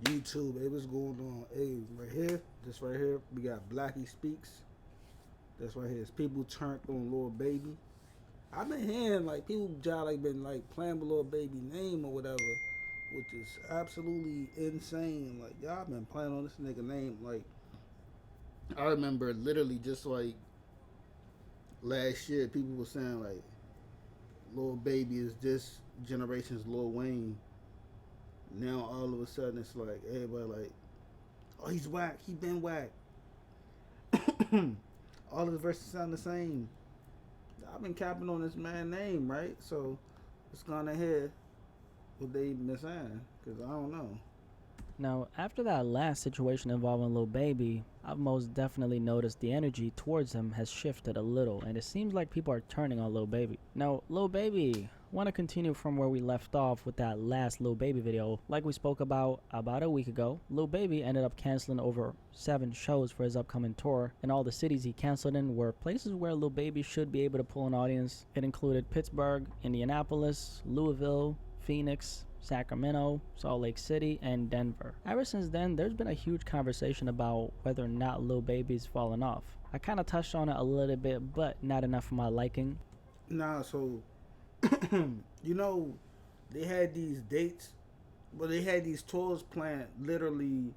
YouTube, hey, what's going on? Hey, right here, this right here, we got Blackyspeakz. This right here is people turned on Lil Baby. I've been hearing like people just like been like playing with Lil Baby name or whatever, which is absolutely insane. Like y'all been playing on this nigga name. Like I remember literally just like last year, people were saying like Lil Baby is this generation's Lil Wayne. Now all of a sudden it's like everybody like, oh he's whack, he been whack. All of the verses sound the same. I've been capping on this man name, right? So it's gonna hear what they been saying, cause I don't know. Now, after that last situation involving Lil Baby, I've most definitely noticed the energy towards him has shifted a little, and it seems like people are turning on Lil Baby. Now, Lil Baby, want to continue from where we left off with that last Lil Baby video. Like we spoke about a week ago, Lil Baby ended up canceling over 7 shows for his upcoming tour, and all the cities he canceled in were places where Lil Baby should be able to pull an audience. It included Pittsburgh, Indianapolis, Louisville, Phoenix, Sacramento, Salt Lake City, and Denver. Ever since then, there's been a huge conversation about whether or not Lil Baby's fallen off. I kind of touched on it a little bit, but not enough for my liking. Nah, so you know, they had these dates, but they had these tours planned literally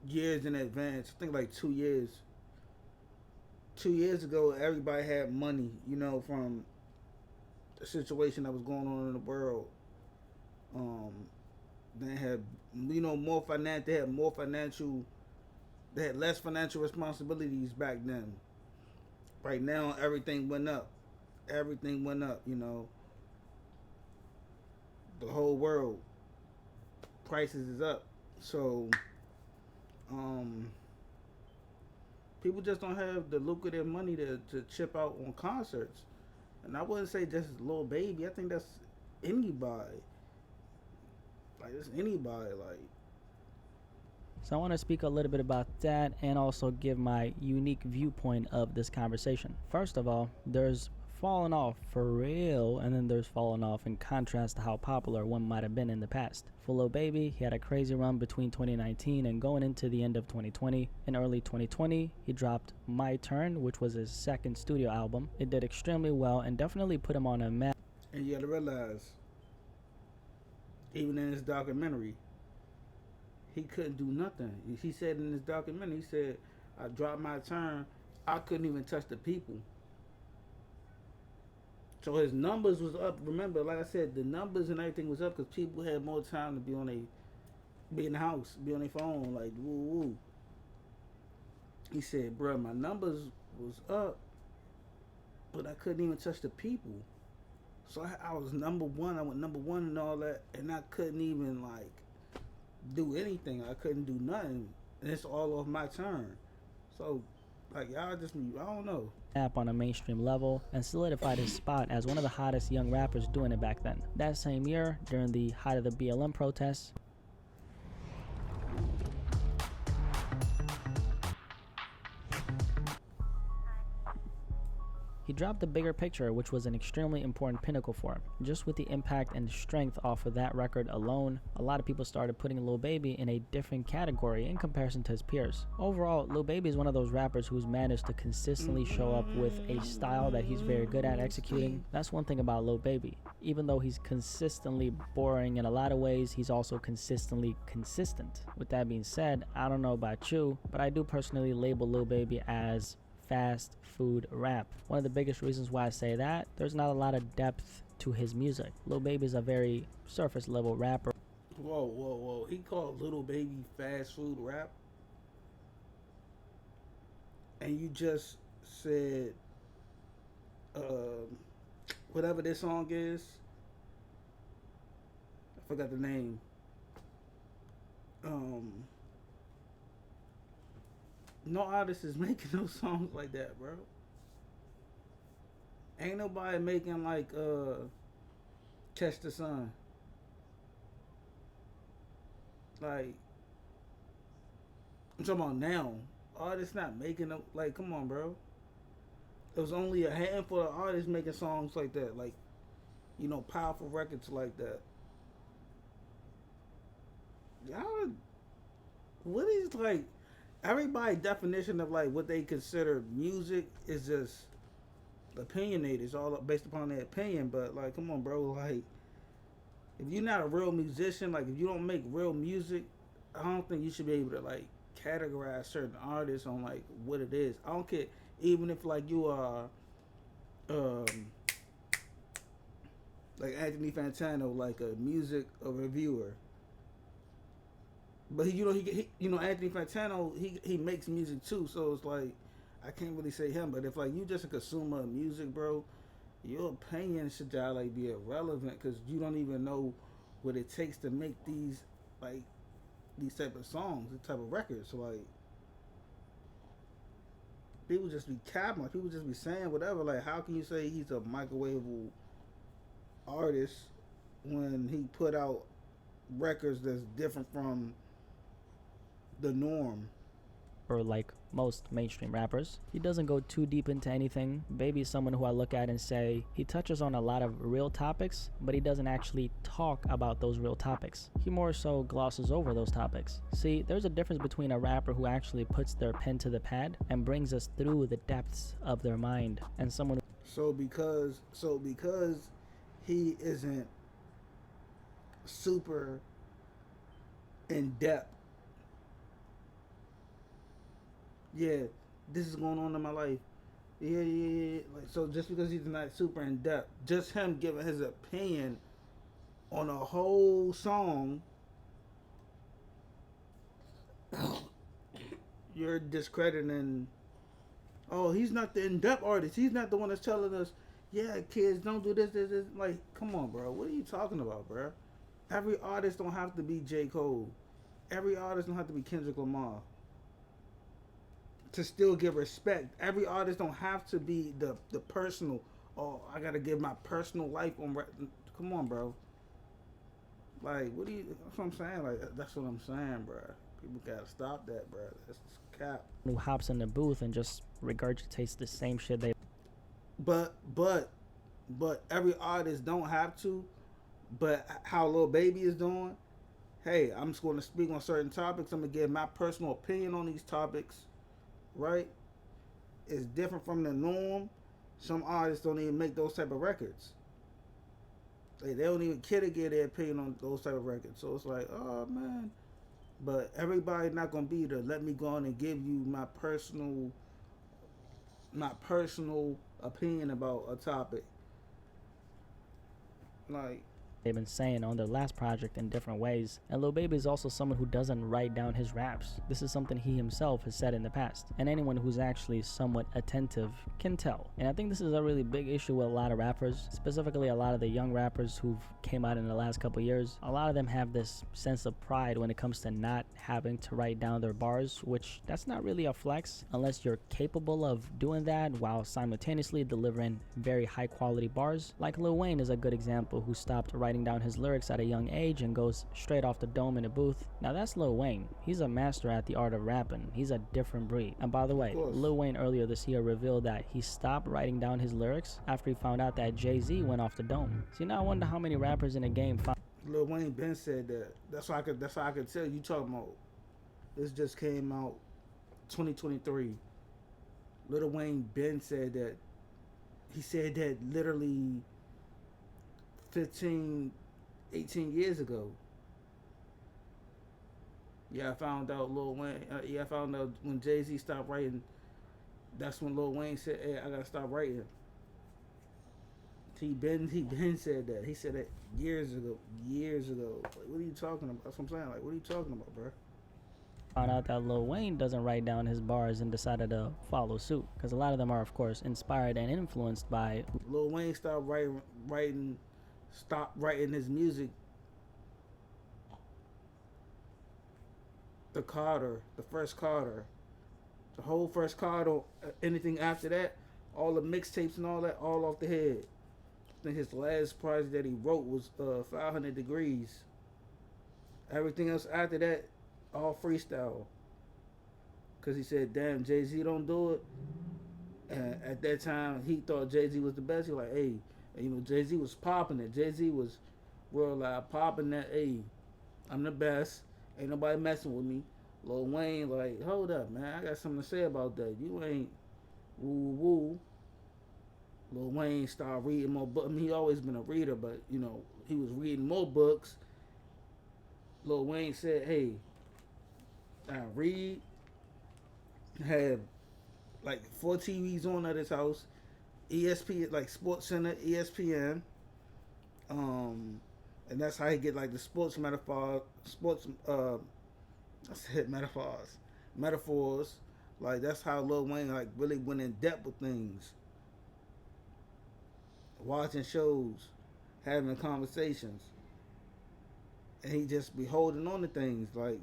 years in advance. I think like 2 years. 2 years ago, everybody had money, from the situation that was going on in the world. Um, they had, more financial. They had more financial. They had less financial responsibilities back then. Right now, everything went up. Everything went up. The whole world prices is up. So, um, people just don't have the lucrative money to chip out on concerts. And I wouldn't say just Lil Baby. I think that's anybody. Like it's anybody. Like So I want to speak a little bit about that and also give my unique viewpoint of this conversation. First of all, there's fallen off for real, and then there's fallen off in contrast to how popular one might have been in the past. For Lil Baby, he had a crazy run between 2019 and going into the end of 2020. In early 2020, he dropped My Turn, which was his second studio album. It did extremely well and definitely put him on a map. and you gotta realize, even in his documentary, he couldn't do nothing. He said in his documentary, he said, "I dropped my turn. I couldn't even touch the people." So his numbers was up. Remember, like I said, the numbers and everything was up because people had more time to be in the house, be on their phone, like woo woo. He said, "Bro, my numbers was up, but I couldn't even touch the people." So I was number one. I went number one and all that, and I couldn't even like do anything. I couldn't do nothing, and it's all off my turn. So, like y'all just, I don't know. App on a mainstream level and solidified his spot as one of the hottest young rappers doing it back then. That same year, during the height of the BLM protests, he dropped The Bigger Picture, which was an extremely important pinnacle for him. Just with the impact and strength off of that record alone, a lot of people started putting Lil Baby in a different category in comparison to his peers. Overall, Lil Baby is one of those rappers who's managed to consistently show up with a style that he's very good at executing. That's one thing about Lil Baby. Even though he's consistently boring in a lot of ways, he's also consistently consistent. With that being said, I don't know about you, but I do personally label Lil Baby as fast food rap. One of the biggest reasons why I say that, there's not a lot of depth to his music. Lil Baby is a very surface level rapper. Whoa, whoa, whoa! He called Little Baby fast food rap, and you just said, um, whatever this song is. I forgot the name. Um, no artist is making no songs like that, bro. Ain't nobody making like Catch the Sun. Like I'm talking about now. Artists not making them like come on, bro. There was only a handful of artists making songs like that, like powerful records like that. Y'all what is like everybody definition of like what they consider music is just opinionated. It's all based upon their opinion. But like, come on, bro. Like, if you're not a real musician, like if you don't make real music, I don't think you should be able to like categorize certain artists on like what it is. I don't care, even if like you are, um, like Anthony Fantano, like a music a reviewer. But Anthony Fantano, he makes music too, so it's like I can't really say him. But if like you just a consumer of music, bro, your opinion should like be irrelevant because you don't even know what it takes to make like these type of songs, these type of records. So like people just be capping, like people just be saying whatever. Like how can you say he's a microwavable artist when he put out records that's different from the norm? Or like most mainstream rappers. He doesn't go too deep into anything. Baby is someone who I look at and say he touches on a lot of real topics, but he doesn't actually talk about those real topics. He more so glosses over those topics. See, there's a difference between a rapper who actually puts their pen to the pad and brings us through the depths of their mind, and someone So because he isn't super in depth, yeah, this is going on in my life. Yeah. Like so, just because he's not super in depth, just him giving his opinion on a whole song, you're discrediting. Oh, he's not the in depth artist. He's not the one that's telling us, yeah, kids, don't do this. Like, come on, bro. What are you talking about, bro? Every artist don't have to be J. Cole. Every artist don't have to be Kendrick Lamar to still give respect. Every artist don't have to be the personal. Oh, I gotta give my personal life on. Come on, bro. Like, what do you? That's what I'm saying. Like, that's what I'm saying, bro. People gotta stop that, bro. That's cap. who hops in the booth and just regurgitates the same shit they. But every artist don't have to. But how Lil Baby is doing. Hey, I'm just going to speak on certain topics. I'm gonna give my personal opinion on these topics. Right? It's different from the norm. Some artists don't even make those type of records. Like, they don't even care to give their opinion on those type of records. So it's like, oh man. But everybody not gonna be there. Let me go on and give you my personal opinion about a topic. Like, They've been saying on their last project in different ways. And Lil Baby is also someone who doesn't write down his raps. This is something he himself has said in the past, and anyone who's actually somewhat attentive can tell. And I think this is a really big issue with a lot of rappers, specifically a lot of the young rappers who've came out in the last couple years. A lot of them have this sense of pride when it comes to not having to write down their bars, which that's not really a flex unless you're capable of doing that while simultaneously delivering very high quality bars. Like Lil Wayne is a good example, who stopped writing down his lyrics at a young age and goes straight off the dome in a booth. Now that's Lil Wayne. He's a master at the art of rapping. He's a different breed. And by the way, Lil Wayne earlier this year revealed that he stopped writing down his lyrics after he found out that Jay-Z went off the dome. See, now I wonder how many rappers in the game found. Lil Wayne been said that. That's why I could tell you talking about. This just came out 2023. Lil Wayne been said that. He said that literally 15, 18 years ago. Yeah, I found out Lil Wayne. I found out when Jay-Z stopped writing. That's when Lil Wayne said, "Hey, I gotta stop writing." He been said that. He said that years ago. Years ago. Like, what are you talking about? That's what I'm saying. Like, what are you talking about, bro? Found out that Lil Wayne doesn't write down his bars and decided to follow suit, because a lot of them are, of course, inspired and influenced by. Lil Wayne stopped writing his music. The first Carter, the whole first Carter. Anything after that, all the mixtapes and all that, all off the head. I think his last project that he wrote was 500 Degrees. Everything else after that, all freestyle. Cause he said, "Damn, Jay-Z don't do it." And at that time, he thought Jay-Z was the best. He was like, "Hey," Jay-Z was popping it. Jay-Z was worldwide popping that. "Hey, I'm the best. Ain't nobody messing with me. Lil Wayne, like, hold up, man, I got something to say about that. You ain't woo woo. Lil Wayne started reading more books. I mean, he always been a reader, but you know, he was reading more books. Lil Wayne said, "Hey, I read." Had like 4 TVs on at his house. ESP like Sports Center, ESPN. Um, and that's how he get like the sports metaphor, sports. I said metaphors. Like that's how Lil Wayne like really went in depth with things, watching shows, having conversations, and he just be holding on to things like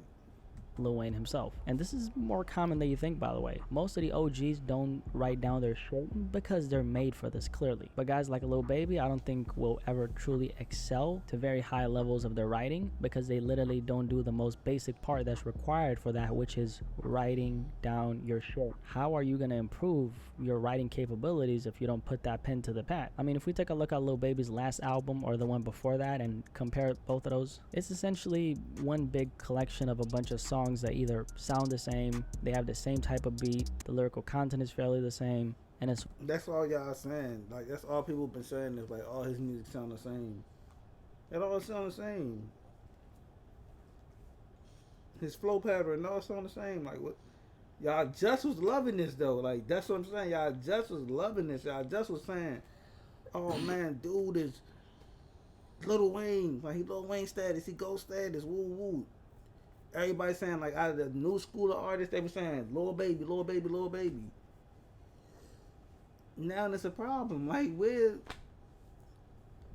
Lil Wayne himself. And this is more common than you think, by the way. Most of the OGs don't write down their shit because they're made for this, clearly. But guys like Lil Baby, I don't think will ever truly excel to very high levels of their writing because they literally don't do the most basic part that's required for that, which is writing down your shit. How are you going to improve your writing capabilities if you don't put that pen to the pad? I mean, if we take a look at Lil Baby's last album or the one before that and compare both of those, it's essentially one big collection of a bunch of songs that either sound the same, they have the same type of beat, the lyrical content is fairly the same, and it's that's all y'all saying. Like that's all people been saying is like all his music sound the same. It all sound the same. His flow pattern all sound the same. Like what? Y'all just was loving this though. Like that's what I'm saying. Y'all just was loving this. Y'all just was saying, "Oh man, dude is Lil Wayne. Like he Lil Wayne status. He gold status. Woo woo." Everybody saying like out of the new school of artists, they were saying Lil Baby, Lil Baby, Lil Baby. Now there's a problem. Like where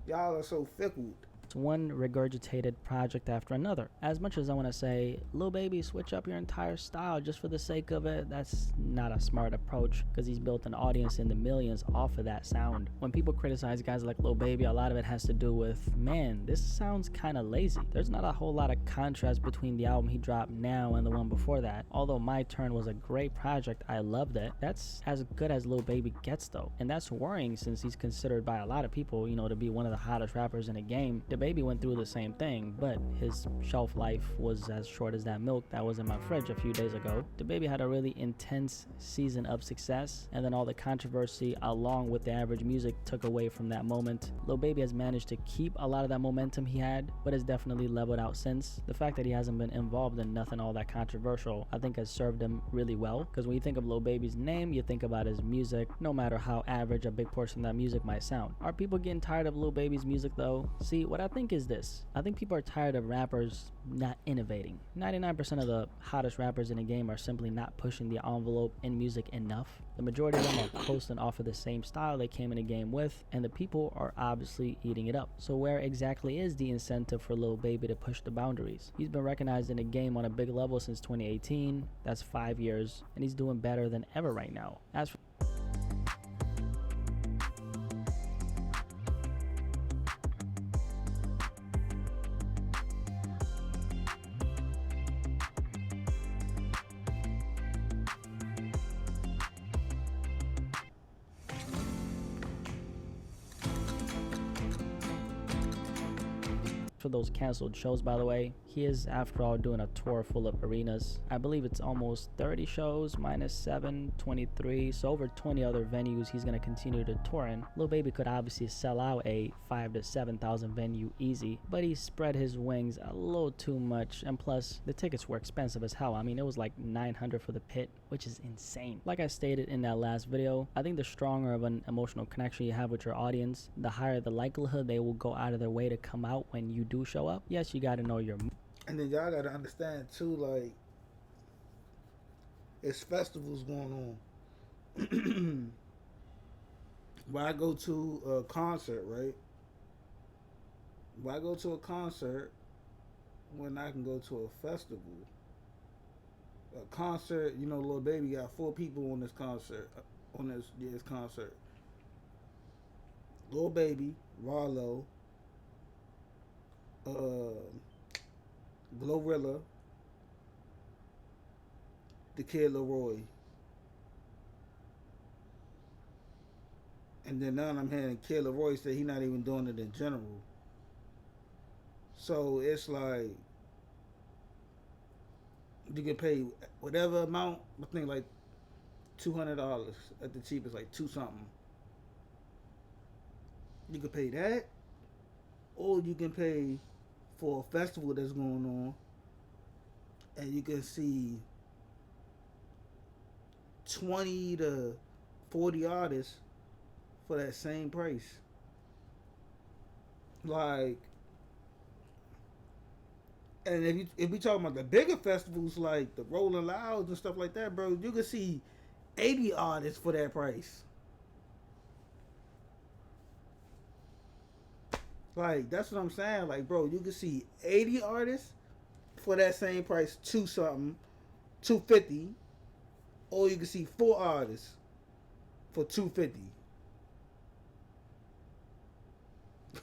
y'all are so fickle. one regurgitated project after another. As much as I want to say, Lil Baby, switch up your entire style just for the sake of it, that's not a smart approach because he's built an audience in the millions off of that sound. When people criticize guys like Lil Baby, a lot of it has to do with, man, this sounds kind of lazy. There's not a whole lot of contrast between the album he dropped now and the one before that. Although My Turn was a great project, I loved it. That's as good as Lil Baby gets though. And that's worrying since he's considered by a lot of people, you know, to be one of the hottest rappers in the game. The Baby went through the same thing, but his shelf life was as short as that milk that was in my fridge a few days ago. The Baby had a really intense season of success, and then all the controversy along with the average music took away from that moment. Lil Baby has managed to keep a lot of that momentum he had, but has definitely leveled out since. The fact that he hasn't been involved in nothing all that controversial, I think has served him really well, because when you think of Lil Baby's name, you think about his music, no matter how average a big portion of that music might sound. Are people getting tired of Lil Baby's music though? See, what I think is this. I think people are tired of rappers not innovating. 99% of the hottest rappers in the game are simply not pushing the envelope in music enough. The majority of them are coasting off of the same style they came in the game with, and the people are obviously eating it up. So where exactly is the incentive for Lil Baby to push the boundaries? He's been recognized in the game on a big level since 2018. That's 5 years, and he's doing better than ever right now. As for those canceled shows, by the way, he is after all doing a tour full of arenas. I believe it's almost 30 shows minus 7, 23, so over 20 other venues he's going to continue to tour in. Lil Baby could obviously sell out a 5,000 to 7,000 venue easy, but he spread his wings a little too much, and plus the tickets were expensive as hell. I mean, it was like $900 for the pit, which is insane. Like I stated in that last video, I think the stronger of an emotional connection you have with your audience, the higher the likelihood they will go out of their way to come out when you do show up. Yes, you got to know your. And then y'all gotta understand too, like, it's festivals going on. When I go to a concert, right? When I go to a concert, when I can go to a festival. A concert, you know, Lil Baby got 4 people on this concert, on this year's concert. Lil Baby, Rollo, Glorilla, the Kid Leroy. And then now I'm hearing Kid Leroy say he's not even doing it in general. So it's like You can pay whatever amount. I think like $200 at the cheapest, like two something. You can pay that, or you can pay for a festival that's going on, and you can see 20 to 40 artists for that same price. Like, and if we talking about the bigger festivals like the Rolling Louds and stuff like that, bro, you can see 80 artists for that price. Like, that's what I'm saying. Like, bro, you can see 80 artists for that same price, two something, 250, or you can see four artists for 250.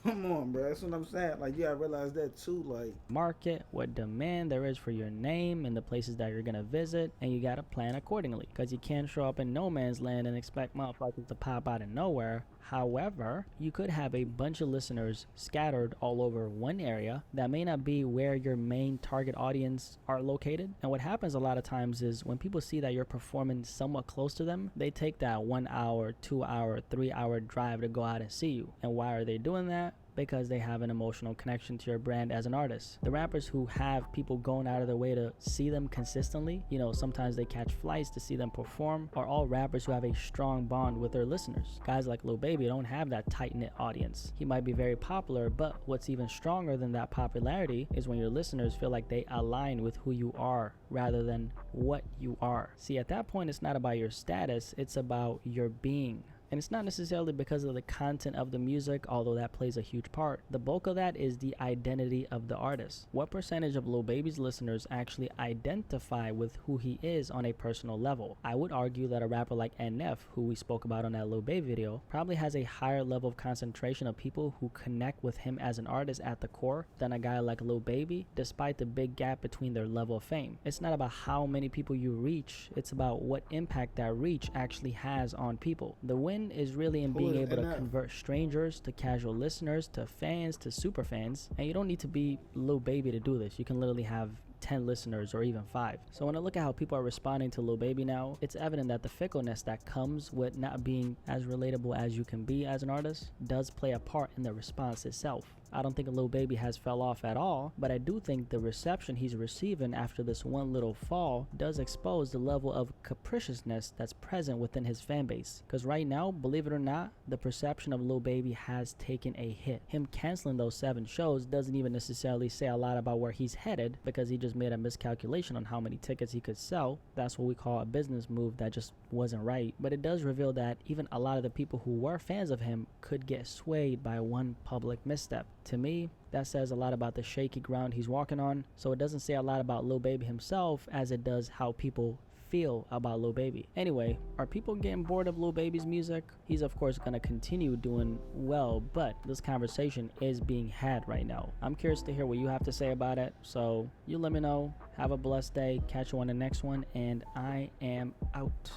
Come on, bro. That's what I'm saying. Like, you gotta realize that too. Like, market, what demand there is for your name and the places that you're gonna visit, and you gotta plan accordingly. Because you can't show up in no man's land and expect motherfuckers to pop out of nowhere. However, you could have a bunch of listeners scattered all over one area that may not be where your main target audience are located. And what happens a lot of times is when people see that you're performing somewhat close to them, they take that 1 hour, 2 hour, 3 hour drive to go out and see you. And why are they doing that? Because they have an emotional connection to your brand as an artist. The rappers who have people going out of their way to see them consistently, sometimes they catch flights to see them perform, are all rappers who have a strong bond with their listeners. Guys like Lil Baby don't have that tight-knit audience. He might be very popular, but what's even stronger than that popularity is when your listeners feel like they align with who you are rather than what you are. See, at that point, it's not about your status, it's about your being. And it's not necessarily because of the content of the music, although that plays a huge part. The bulk of that is the identity of the artist. What percentage of Lil Baby's listeners actually identify with who he is on a personal level? I would argue that a rapper like NF, who we spoke about on that Lil Baby video, probably has a higher level of concentration of people who connect with him as an artist at the core than a guy like Lil Baby, despite the big gap between their level of fame. It's not about how many people you reach, it's about what impact that reach actually has on people. The win is really in being able to convert strangers to casual listeners to fans to super fans, and you don't need to be Lil Baby to do this. You can literally have 10 listeners or even 5. So when I look at how people are responding to Lil Baby now, it's evident that the fickleness that comes with not being as relatable as you can be as an artist does play a part in the response itself. I don't think Lil Baby has fell off at all, but I do think the reception he's receiving after this one little fall does expose the level of capriciousness that's present within his fan base. Because right now, believe it or not, the perception of Lil Baby has taken a hit. Him canceling those 7 shows doesn't even necessarily say a lot about where he's headed, because he just made a miscalculation on how many tickets he could sell. That's what we call a business move that just wasn't right. But it does reveal that even a lot of the people who were fans of him could get swayed by one public misstep. To me, that says a lot about the shaky ground he's walking on, so it doesn't say a lot about Lil Baby himself as it does how people feel about Lil Baby. Anyway, are people getting bored of Lil Baby's music? He's of course gonna continue doing well, but this conversation is being had right now. I'm curious to hear what you have to say about it, so you let me know. Have a blessed day, catch you on the next one, and I am out.